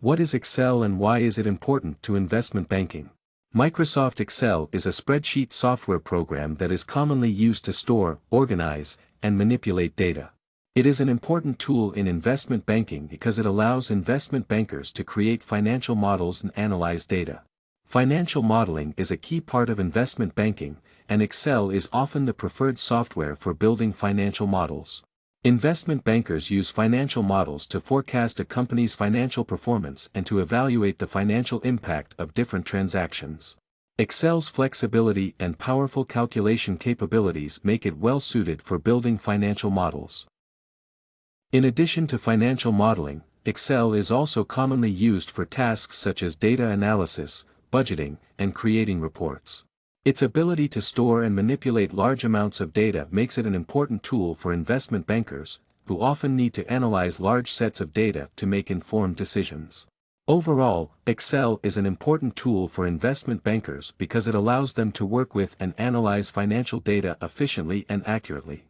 What is Excel and why is it important to investment banking? Microsoft Excel is a spreadsheet software program that is commonly used to store, organize, and manipulate data. It is an important tool in investment banking because it allows investment bankers to create financial models and analyze data. Financial modeling is a key part of investment banking, and Excel is often the preferred software for building financial models. Investment bankers use financial models to forecast a company's financial performance and to evaluate the financial impact of different transactions. Excel's flexibility and powerful calculation capabilities make it well suited for building financial models. In addition to financial modeling, Excel is also commonly used for tasks such as data analysis, budgeting, and creating reports. Its ability to store and manipulate large amounts of data makes it an important tool for investment bankers, who often need to analyze large sets of data to make informed decisions. Overall, Excel is an important tool for investment bankers because it allows them to work with and analyze financial data efficiently and accurately.